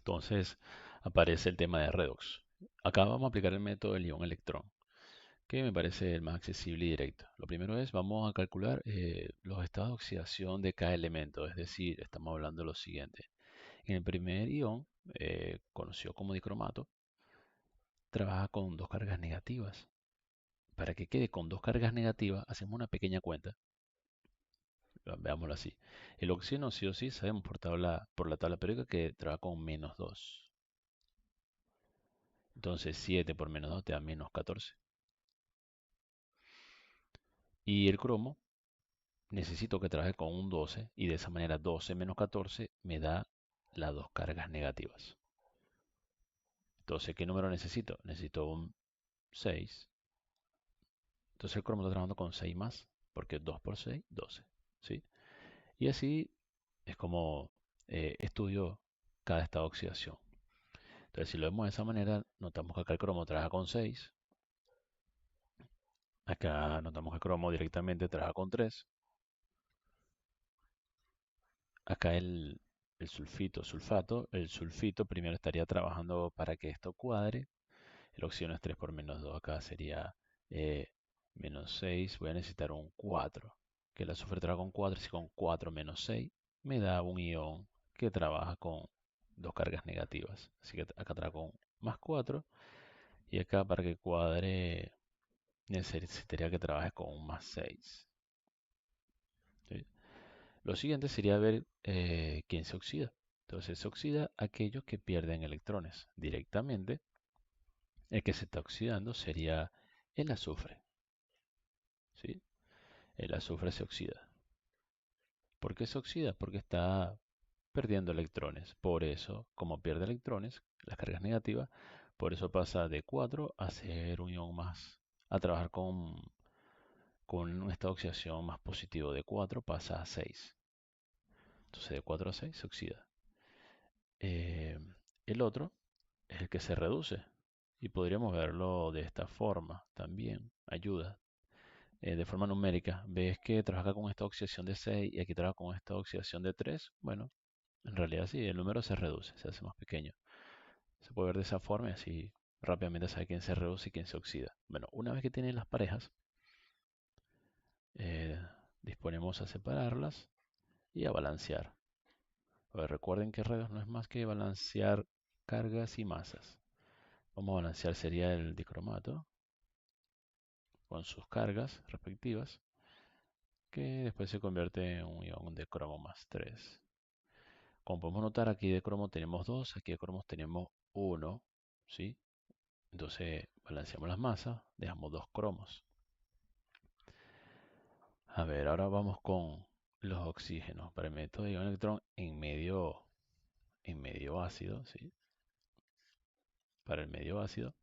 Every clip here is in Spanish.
Entonces aparece el tema de redox. Acá vamos a aplicar el método del ion-electrón, que me parece el más accesible y directo. Lo primero es, vamos a calcular los estados de oxidación de cada elemento, es decir, estamos hablando de lo siguiente. En el primer ion, conocido como dicromato, trabaja con dos cargas negativas. Para que quede con dos cargas negativas, hacemos una pequeña cuenta. Veámoslo así. El oxígeno sí o sí sabemos por la tabla periódica que trabaja con -2. Entonces 7 por -2 te da -14. Y el cromo necesito que trabaje con un 12 y de esa manera 12 menos 14 me da las dos cargas negativas. Entonces, ¿qué número necesito? Necesito un 6. Entonces el cromo está trabajando con 6 más, porque 2 por 6, 12. ¿Sí? Y así es como estudio cada estado de oxidación. Entonces, si lo vemos de esa manera, notamos que acá el cromo trabaja con 6. Acá notamos que el cromo directamente trabaja con 3. Acá el sulfato, el sulfito primero estaría trabajando para que esto cuadre. El oxígeno es 3 por -2, acá sería -6. Voy a necesitar un 4, que el azufre trabaja con 4, así con 4 menos 6 me da un ion que trabaja con dos cargas negativas. Así que acá trabaja con +4 y acá para que cuadre necesitaría que trabaje con un +6. ¿Sí? Lo siguiente sería ver quién se oxida. Entonces se oxida aquellos que pierden electrones directamente. El que se está oxidando sería el azufre. ¿Sí? El azufre se oxida. ¿Por qué se oxida? Porque está perdiendo electrones. Por eso, como pierde electrones, las cargas negativas, por eso pasa de 4 a ser un ion más, a trabajar con un estado de oxidación más positivo. De 4 pasa a 6. Entonces de 4 a 6 se oxida. Eh, el otro es el que se reduce. Y podríamos verlo de esta forma también. Ayuda. De forma numérica. Ves que trabaja con esta oxidación de 6 y aquí trabaja con esta oxidación de 3. Bueno, en realidad sí, el número se reduce, se hace más pequeño. Se puede ver de esa forma y así rápidamente sabe quién se reduce y quién se oxida. Bueno, una vez que tienen las parejas, eh, disponemos a separarlas y a balancear. A ver, recuerden que redos no es más que balancear cargas y masas. Vamos a balancear sería el dicromato con sus cargas respectivas, que después se convierte en un ion de cromo +3. Como podemos notar, aquí de cromo tenemos 2, aquí de cromos tenemos 1, ¿sí? Entonces balanceamos las masas, dejamos 2 cromos. A ver, ahora vamos con los oxígenos. Para el método de ion electrón en medio ácido, ¿sí? Para el medio ácido,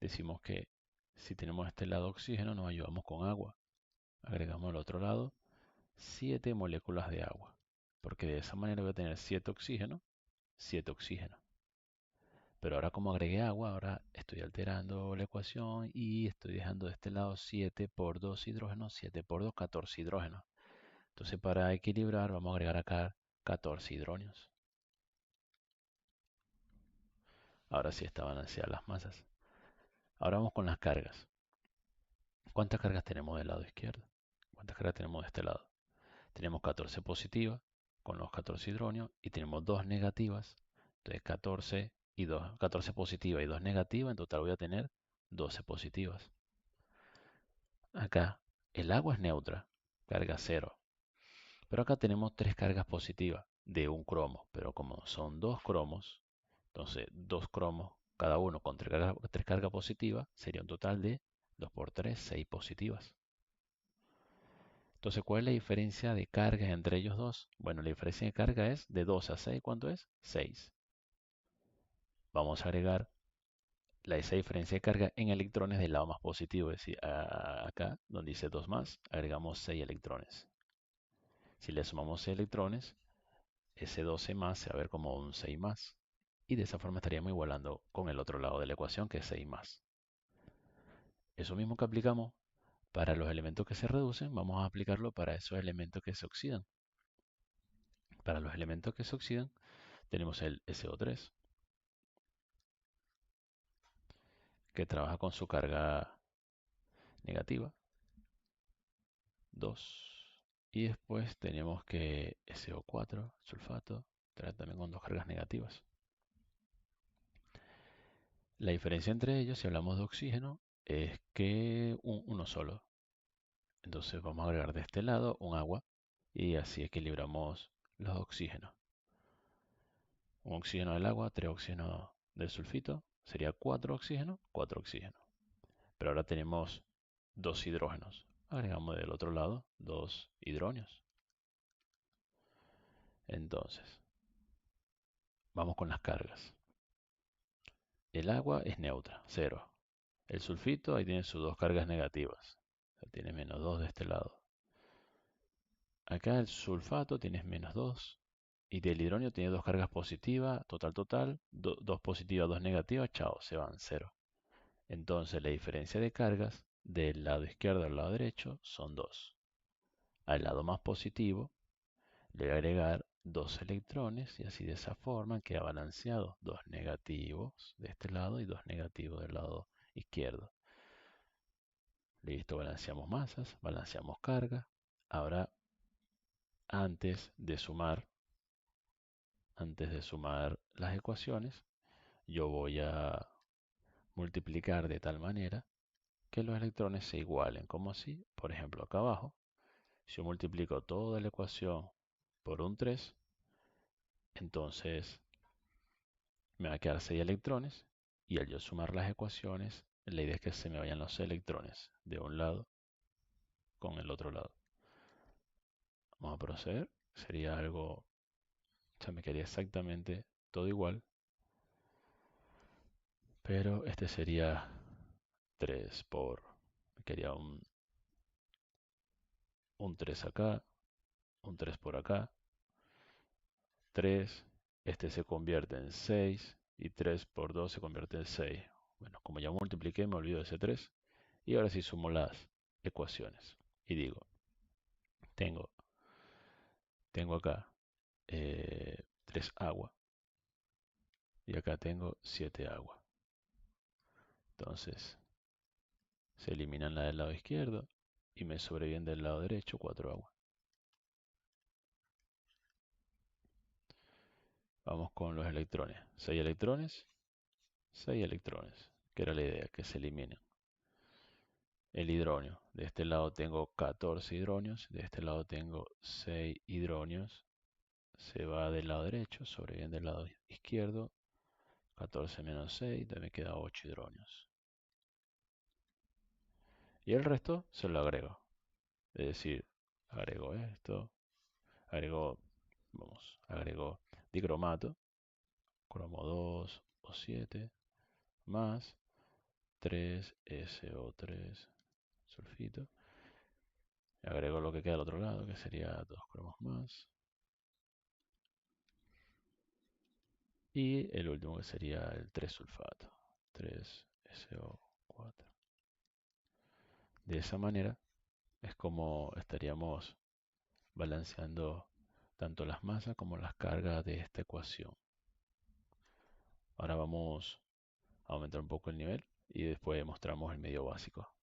decimos que si tenemos este lado oxígeno, nos ayudamos con agua. Agregamos al otro lado 7 moléculas de agua, porque de esa manera voy a tener 7 oxígenos, 7 oxígenos. Pero ahora como agregué agua, ahora estoy alterando la ecuación y estoy dejando de este lado 7 por 2 hidrógenos, 7 por 2, 14 hidrógenos. Entonces para equilibrar vamos a agregar acá 14 hidrógenos. Ahora sí está balanceadas las masas. Ahora vamos con las cargas. ¿Cuántas cargas tenemos del lado izquierdo? ¿Cuántas cargas tenemos de este lado? Tenemos 14 positivas con los 14 hidrógenos y tenemos 2 negativas. Entonces 14 y 2, 14 positivas y 2 negativas. En total voy a tener 12 positivas. Acá el agua es neutra, carga 0. Pero acá tenemos 3 cargas positivas de un cromo. Pero como son 2 cromos, entonces 2 cromos, cada uno con 3 cargas positivas, sería un total de 2 por 3, 6 positivas. Entonces, ¿cuál es la diferencia de cargas entre ellos dos? Bueno, la diferencia de carga es de 2 a 6. ¿Cuánto es? 6. Vamos a agregar esa diferencia de carga en electrones del lado más positivo. Es decir, acá donde dice 2 más, agregamos 6 electrones. Si le sumamos 6 electrones, ese 12 más se va a ver como un 6 más. Y de esa forma estaríamos igualando con el otro lado de la ecuación, que es 6 más. Eso mismo que aplicamos para los elementos que se reducen, vamos a aplicarlo para esos elementos que se oxidan. Para los elementos que se oxidan, Tenemos el SO3 que trabaja con su carga negativa, 2. Y después tenemos que SO4, sulfato, trae también con dos cargas negativas. La diferencia entre ellos, si hablamos de oxígeno, es que uno solo. Entonces vamos a agregar de este lado un agua y así equilibramos los oxígenos. Un oxígeno del agua, 3 oxígenos del sulfito, sería 4 oxígenos, 4 oxígenos. Pero ahora tenemos 2 hidrógenos. Agregamos del otro lado 2 hidrógenos. Entonces, vamos con las cargas. El agua es neutra, 0. El sulfito ahí tiene sus dos cargas negativas. O sea, tiene -2 de este lado. Acá el sulfato tiene -2. Y del hidrógeno tiene dos cargas positivas, total, dos positivas, dos negativas, chao, se van, 0. Entonces la diferencia de cargas del lado izquierdo al lado derecho son 2. Al lado más positivo le voy a agregar 2 electrones y así de esa forma queda balanceado. 2 negativos de este lado y 2 negativos del lado izquierdo. Listo, balanceamos masas, balanceamos carga. Ahora, antes de sumar las ecuaciones, yo voy a multiplicar de tal manera que los electrones se igualen. Como así, por ejemplo, acá abajo, si yo multiplico toda la ecuación por un 3, entonces me va a quedar 6 electrones y al yo sumar las ecuaciones, la idea es que se me vayan los electrones de un lado con el otro lado. Vamos a proceder. Sería algo, o sea, me quedaría exactamente todo igual, pero este sería 3 por, me quedaría un 3 acá, un 3 por acá, 3, este se convierte en 6 y 3 por 2 se convierte en 6. Bueno, como ya multipliqué, me olvido de ese 3. Y ahora sí sumo las ecuaciones. Y digo, tengo, tengo acá 3 agua y acá tengo 7 agua. Entonces, se eliminan la del lado izquierdo y me sobreviven del lado derecho 4 agua. Vamos con los electrones. 6 electrones, 6 electrones, que era la idea, que se eliminen. El hidrógeno. De este lado tengo 14 hidrógenos, de este lado tengo 6 hidrógenos. Se va del lado derecho, sobreviven del lado izquierdo. 14 menos 6, me queda 8 hidrógenos. Y el resto se lo agrego. Es decir, agrego esto, agrego dicromato, cromo 2 o 7, más 3SO3 sulfito. Agrego lo que queda al otro lado, que sería 2 cromos más. Y el último que sería el 3 sulfato, 3SO4. De esa manera es como estaríamos balanceando tanto las masas como las cargas de esta ecuación. Ahora vamos a aumentar un poco el nivel y después mostramos el medio básico.